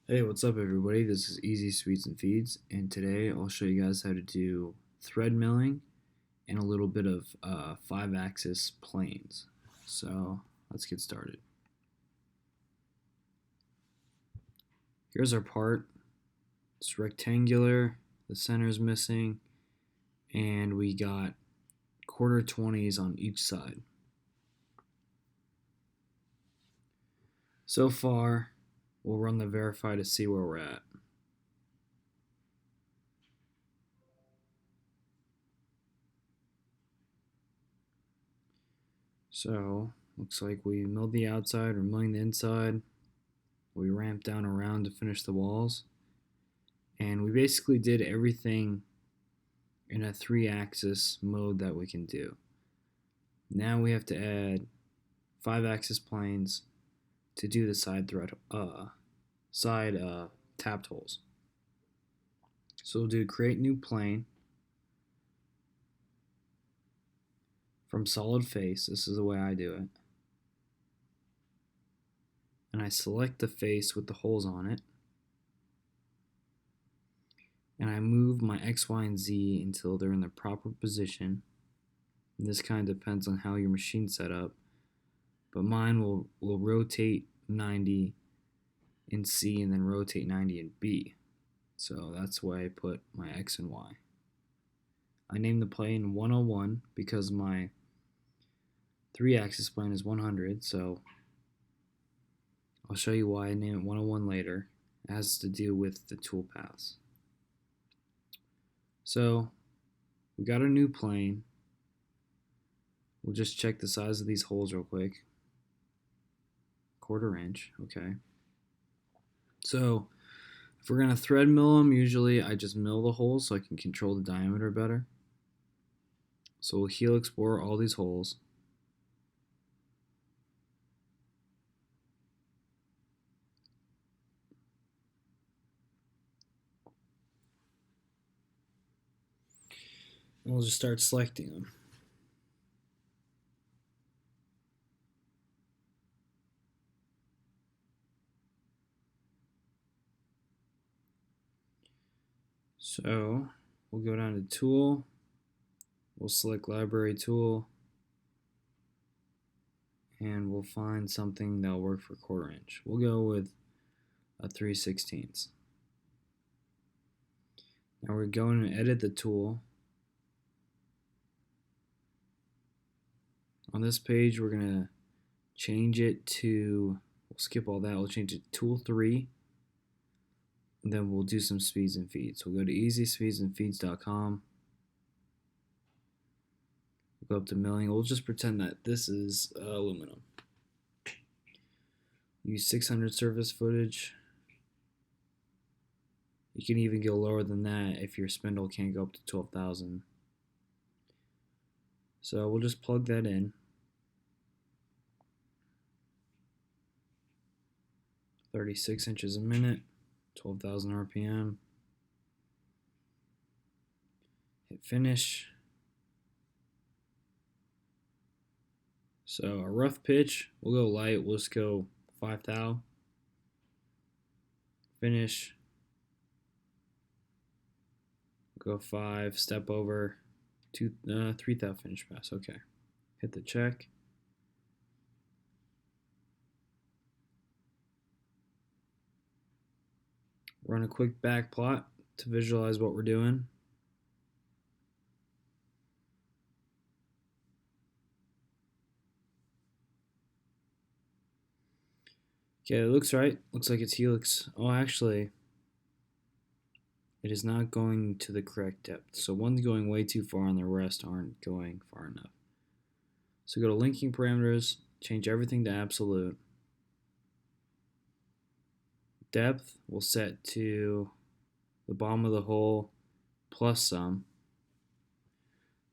Hey, what's up, everybody? This is Easy Sweets and Feeds, and today I'll show you guys how to do thread milling and a little bit of 5-axis planes. So let's get started. Here's our part. It's rectangular, the center is missing, and we got quarter 20s on each side. So far, we'll run the verify to see where we're at. So, looks like we milled the outside, we're milling the inside. We ramped down around to finish the walls. And we basically did everything in a 3-axis mode that we can do. Now we have to add 5-axis planes to do the side tapped holes. So we'll do create new plane from solid face. This is the way I do it. And I select the face with the holes on it. And I move my X, Y, and Z until they're in the proper position. And this kind of depends on how your machine's set up. But mine will rotate 90 in C and then rotate 90 in B. So that's why I put my X and Y. I named the plane 101 because my 3-axis plane is 100, so I'll show you why I name it 101 later. It has to do with the tool paths. So we got a new plane. We'll just check the size of these holes real quick. 1/4 inch, okay. So if we're gonna thread mill them, usually I just mill the holes so I can control the diameter better. So we'll helix bore all these holes. And we'll just start selecting them. So we'll go down to tool, we'll select library tool, and we'll find something that'll work for 1/4 inch. We'll go with a 3/16. Now we're going to edit the tool. On this page, we're going to change it to, we'll skip all that, we'll change it to tool 3. And then we'll do some speeds and feeds. We'll go to easyspeedsandfeeds.com. We'll go up to milling. We'll just pretend that this is aluminum. Use 600 surface footage. You can even go lower than that if your spindle can't go up to 12,000. So we'll just plug that in. 36 inches a minute, 12,000 RPM. Hit finish. So a rough pitch, we'll go light, we'll just go 5 thou. Finish. Go 5, step over, 3 thou finish pass. Okay. Hit the check. Run a quick back plot to visualize what we're doing. Okay, it looks right. Looks like it's helix. Oh, actually, it is not going to the correct depth. So one's going way too far and the rest aren't going far enough. So go to linking parameters, change everything to absolute. Depth we'll set to the bottom of the hole plus some,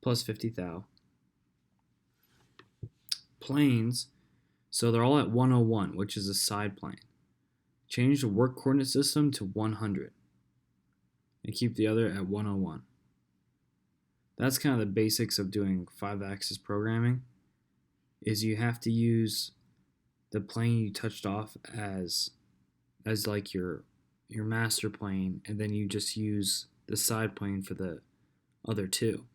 plus 50 thou. Planes, so they're all at 101, which is a side plane. Change the work coordinate system to 100 and keep the other at 101. That's kind of the basics of doing 5-axis programming, is you have to use the plane you touched off as like your your master plane, and then you just use the side plane for the other two.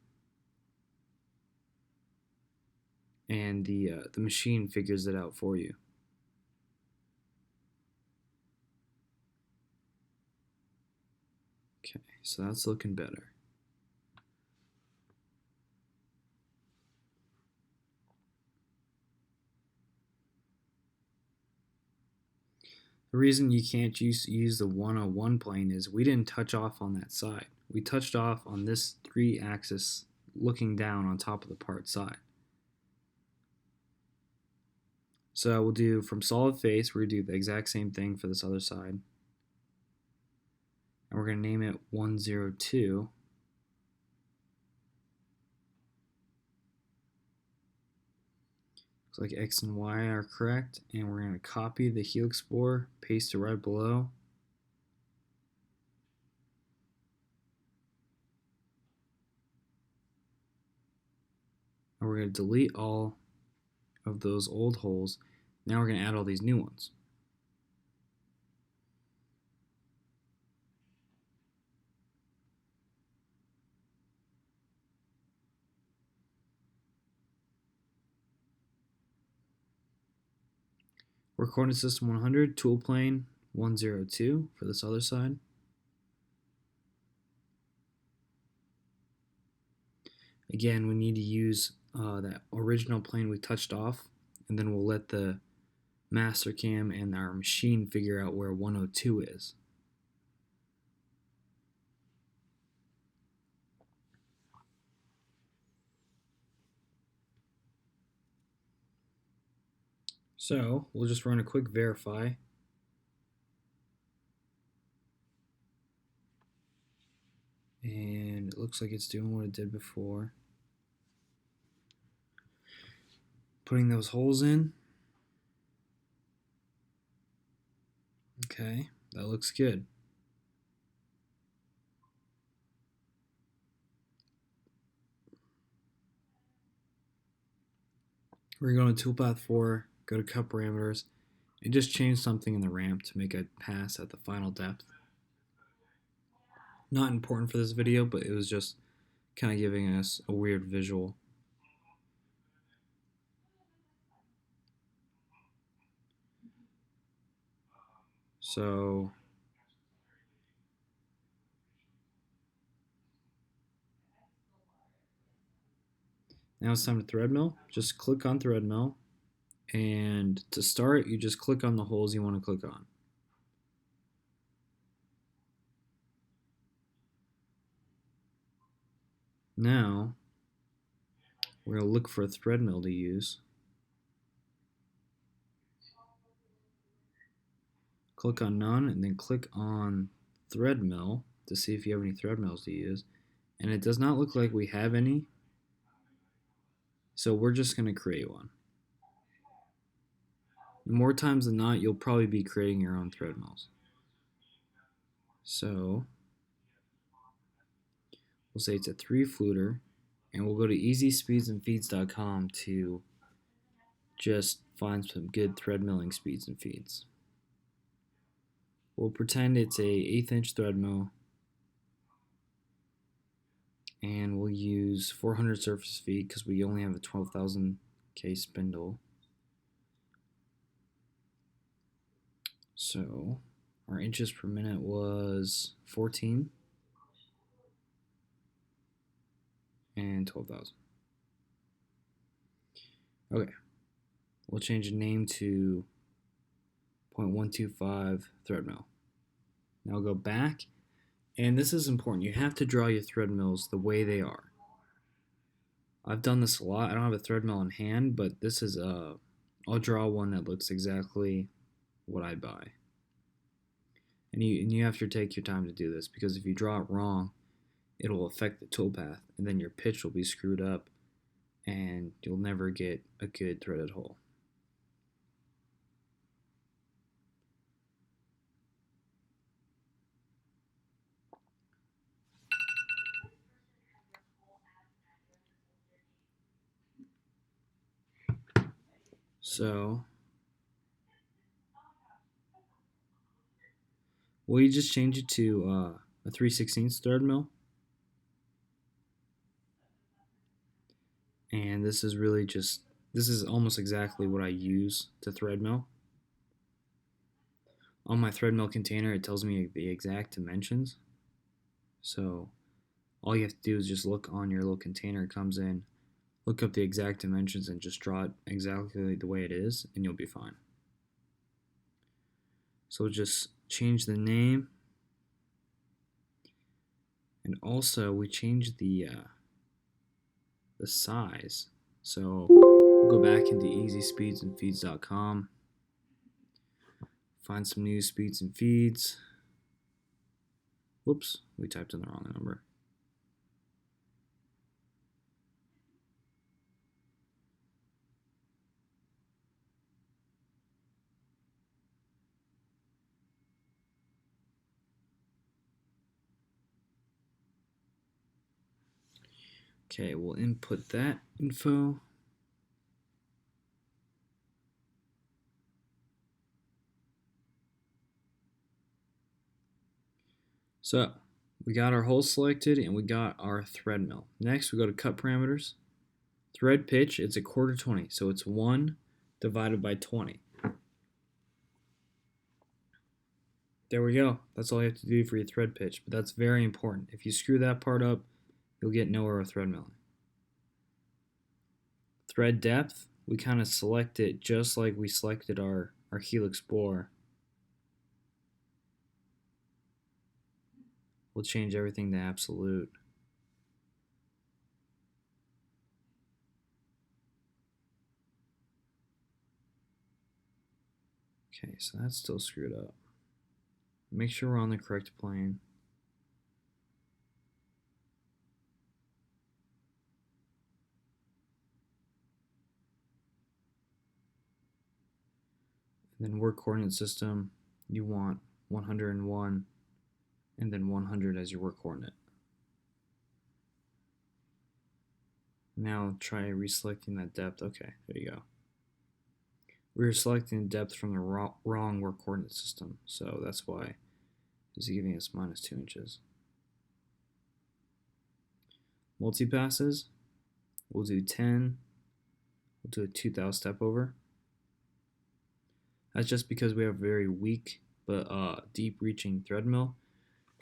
And the machine figures it out for you. Okay, so that's looking better. The reason you can't use the 101 plane is we didn't touch off on that side. We touched off on this 3-axis looking down on top of the part side. So we'll do from solid face, we're going to do the exact same thing for this other side. And we're going to name it 102. Looks like X and Y are correct, and we're going to copy the helix bore, paste it right below. And we're going to delete all of those old holes. Now we're going to add all these new ones. Work coordinate system 100, tool plane 102 for this other side. Again, we need to use that original plane we touched off, and then we'll let the master cam and our machine figure out where 102 is. So we'll just run a quick verify. And it looks like it's doing what it did before. Putting those holes in. Okay, that looks good. We're going to toolpath 4, go to cut parameters, and just change something in the ramp to make a pass at the final depth. Not important for this video, but it was just kind of giving us a weird visual. So now it's time to thread mill. Just click on thread mill, and to start, you just click on the holes you want to click on. Now we're going to look for a thread mill to use. Click on none, and then click on thread mill to see if you have any thread mills to use. And it does not look like we have any, so we're just going to create one. More times than not, you'll probably be creating your own thread mills. So we'll say it's a 3-fluter, and we'll go to easyspeedsandfeeds.com to just find some good thread milling speeds and feeds. We'll pretend it's a 1/8 inch thread mill, and we'll use 400 surface feet because we only have a 12,000 K spindle. So our inches per minute was 14 and 12,000. Okay, we'll change the name to 0.125 thread mill. Now go back, and this is important. You have to draw your thread mills the way they are. I've done this a lot. I don't have a thread mill in hand, but this is I'll draw one that looks exactly what I buy. And you have to take your time to do this, because if you draw it wrong, it'll affect the toolpath, and then your pitch will be screwed up, and you'll never get a good threaded hole. So Well, you just change it to a 3/16 thread mill, and this is almost exactly what I use to thread mill. On my thread mill container, it tells me the exact dimensions. So all you have to do is just look on your little container it comes in, look up the exact dimensions, and just draw it exactly the way it is, and you'll be fine. So just change the name, and also we change the size. So we'll go back into easyspeedsandfeeds.com, find some new speeds and feeds. Whoops, we typed in the wrong number. Okay, we'll input that info. So we got our hole selected and we got our thread mill. Next, we go to cut parameters. Thread pitch, it's a quarter 20, so it's 1 divided by 20. There we go. That's all you have to do for your thread pitch, but that's very important. If you screw that part up, you'll get nowhere with thread milling. Thread depth, we kind of select it just like we selected our helix bore. We'll change everything to absolute. Okay, so that's still screwed up. Make sure we're on the correct plane. And then work coordinate system, you want 101 and then 100 as your work coordinate. Now try reselecting that depth. Okay, there you go. We were selecting depth from the wrong work coordinate system, so that's why it's giving us -2 inches. Multi-passes, we'll do 10, we'll do a 2,000 step over. That's just because we have a very weak but deep reaching thread mill.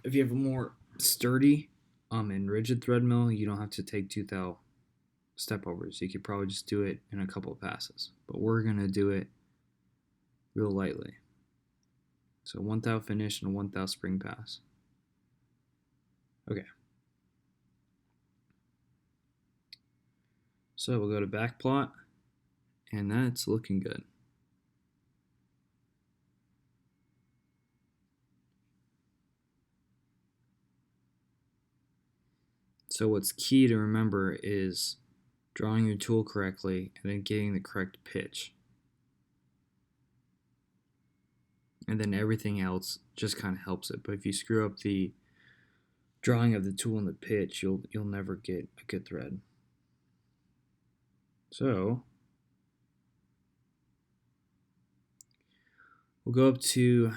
If you have a more sturdy and rigid thread mill, you don't have to take 2,000 step overs. You could probably just do it in a couple of passes, but we're gonna do it real lightly. So 1,000 finish and a 1,000 spring pass. Okay. So we'll go to backplot, and that's looking good. So what's key to remember is drawing your tool correctly and then getting the correct pitch. And then everything else just kind of helps it. But if you screw up the drawing of the tool and the pitch, you'll never get a good thread. So we'll go up to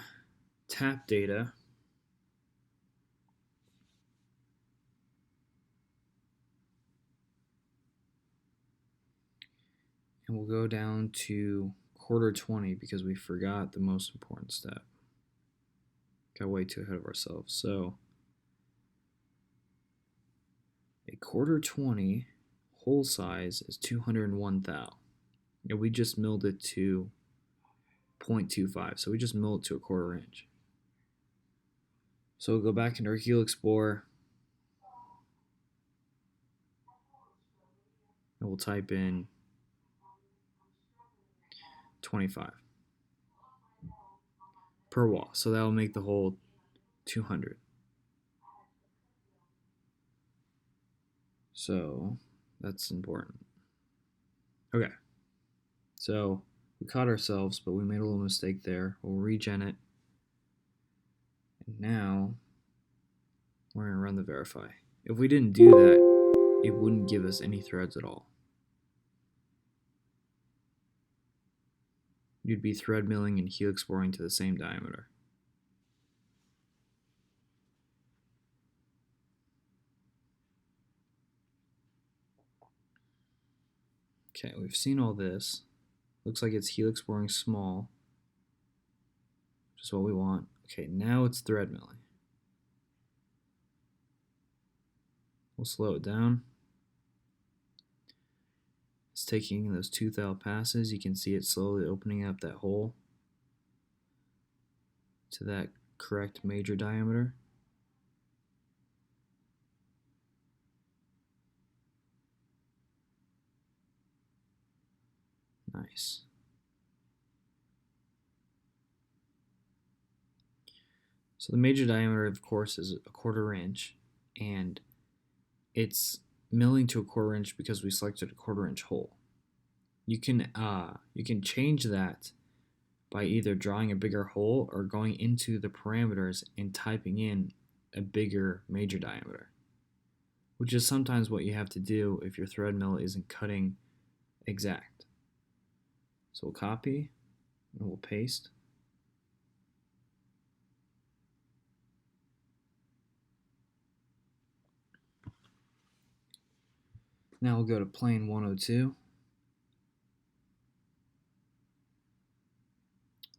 tap data. And we'll go down to quarter 20 because we forgot the most important step. Got way too ahead of ourselves. So a quarter 20 hole size is 201 thou. And we just milled it to 0.25. So we just milled it to a quarter inch. So we'll go back into our helix bore. And we'll type in 25 per wall. So that will make the hole 200. So that's important. Okay. So we caught ourselves, but we made a little mistake there. We'll regen it. And now we're going to run the verify. If we didn't do that, it wouldn't give us any threads at all. You'd be thread milling and helix boring to the same diameter. Okay, we've seen all this. Looks like it's helix boring small, which is what we want. Okay, now it's thread milling. We'll slow it down. It's taking those 2 thou passes. You can see it slowly opening up that hole to that correct major diameter. Nice. So the major diameter, of course, is a 1/4 inch, and it's milling to a 1/4 inch because we selected a 1/4 inch hole. You can change that by either drawing a bigger hole or going into the parameters and typing in a bigger major diameter, which is sometimes what you have to do if your thread mill isn't cutting exact. So we'll copy and we'll paste. Now we'll go to plane 102.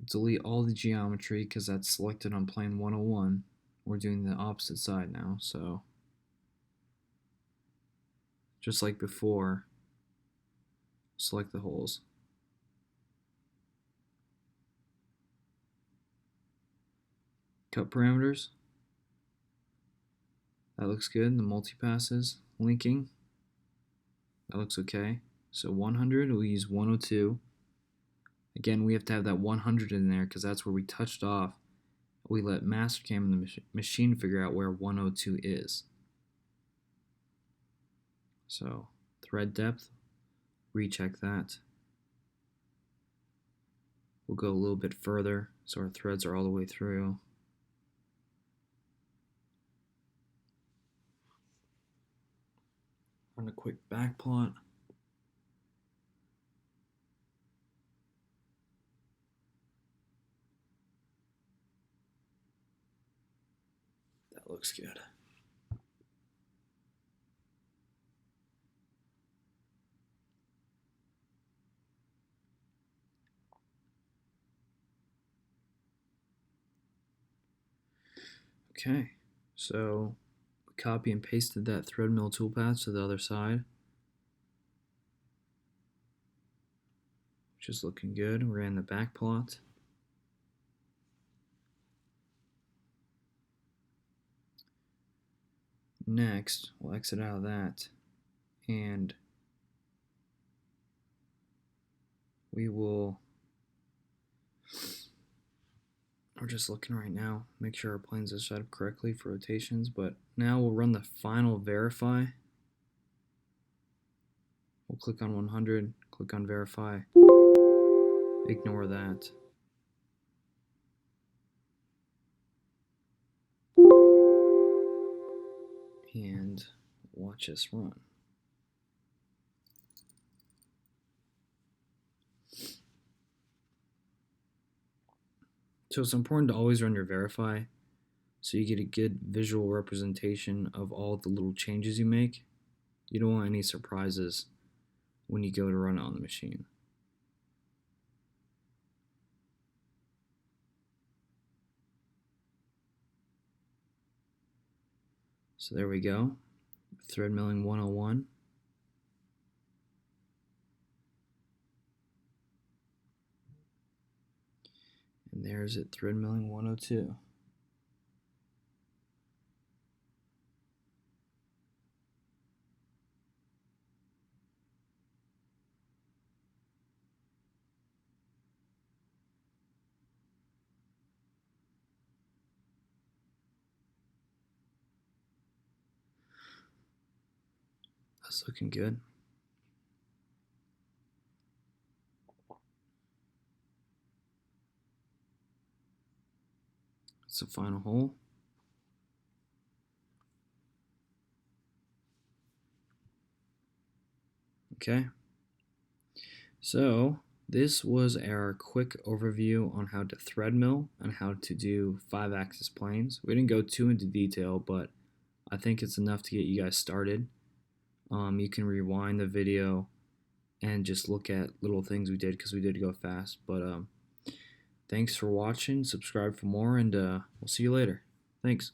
Delete all the geometry because that's selected on plane 101. We're doing the opposite side now, so just like before, select the holes. Cut parameters. That looks good. The multi-passes. Linking. That looks okay. So 100, we'll use 102. Again, we have to have that 100 in there because that's where we touched off. We let Mastercam and the machine figure out where 102 is. So thread depth, recheck that. We'll go a little bit further so our threads are all the way through. Run a quick back plot. That looks good. Okay, so we copy and pasted that thread mill toolpath to the other side, which is looking good. We ran the back plot. Next, we'll exit out of that, and we're just looking right now, make sure our planes are set up correctly for rotations, but now we'll run the final verify. We'll click on 100, click on verify, ignore that. And watch us run. So it's important to always run your verify so you get a good visual representation of all the little changes you make. You don't want any surprises when you go to run it on the machine. So there we go, thread milling 101. And there's it, thread milling 102. That's looking good. It's the final hole. Okay. So this was our quick overview on how to thread mill and how to do 5-axis planes. We didn't go too into detail, but I think it's enough to get you guys started. You can rewind the video and just look at little things we did because we did go fast. But thanks for watching. Subscribe for more, and we'll see you later. Thanks.